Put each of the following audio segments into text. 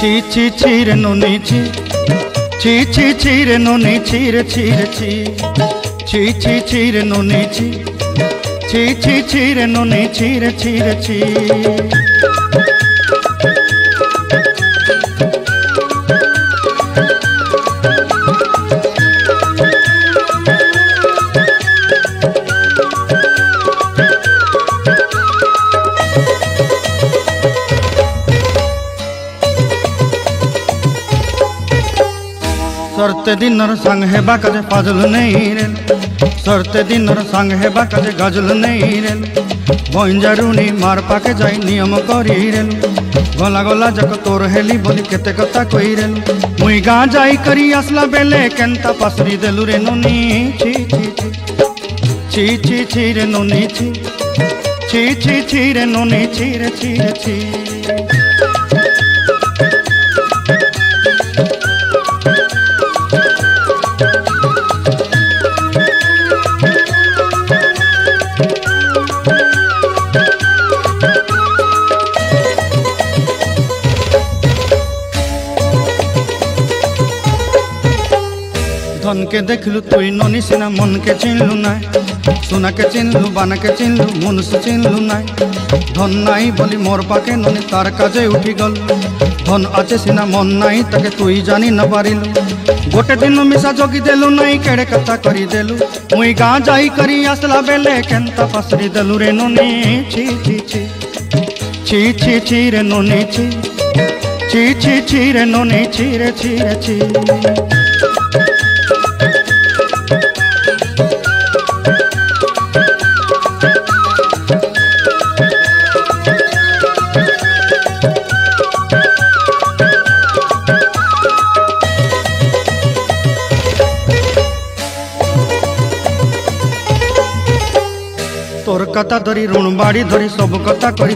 ছি ছি ছি রে নুনি ছি ছি ছি ছি রে নুনি ছি রে ছি রে ছি ছি ছি ছি রে নুনি ছি ছি ছি ছি রে নুনি ছি রে ছি রে ছি सरते दिनर संग हेबा काजे फाजल नहीं रे सरते दिनर संग हेबा काजे गजल नहीं रे बंजारुनी मार पाके जाई नियम करी रे गला गला जक तोर हेली बोली केते कथा कई रे मुई गाँ जाई करी आसला बेले केंता पासरी देलु रे नुनी छी छी छी छी छी रे नुनी छी छी छी छी रे नुनी छी रे छी रे छी धन के देखलु तुई ननी सिना मन के चिन्हलु ना सोना के चिन्हलु बाना के चिन्हलु मनुष्य चिन्हलु ना धन नाई बोली मोर पाके ननी तार काजे उठी गल धन आचे सिना मन नाई ताके तुई जानी न पारिलु गोटे दिन मिसा जोगी देलु नाई केड़े कथा करी देलु मुई गाँ जाई करी आसला बेले केंता पासरी देलु रे ननी छी छी छी छी छी छी रे ननी छी छी छी छी रे ननी छी रे छी रे छी तोर कथा धरी ऋण बाड़ी धरी सब कथा करी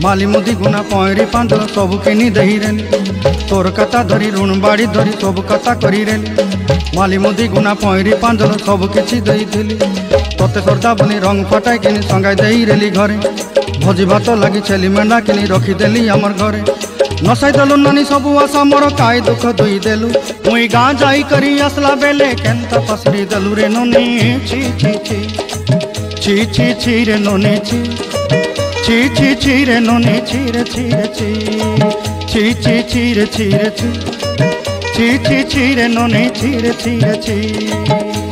माली मुदी गुना पयरी पांदल सब किनी दही रेली तोर कथा धरी ऋण बाड़ी धरी सब कथा करी रेली माली मुदी गुना पयरी पांदल सब किछि दही थी तोते सरदा बनी रंग फटाई किनी संगाई दही रेली घरे भोजी भात लगी छेली मेंढा किनी रखीदेली आमर घरे नसाई देलु नानी सबू आशा मोर काई दुख दुई देलु मुई गाँ जाई करी आसला बेले केंता पसरी देलु रे नुनी छी छी छी छी छी छी रे नुनी छी छी छी छी रे नुनी छी रे छी रे छी छी छी छी रे छी रे छी छी छी छी रे नुनी छी रे छी रे छी।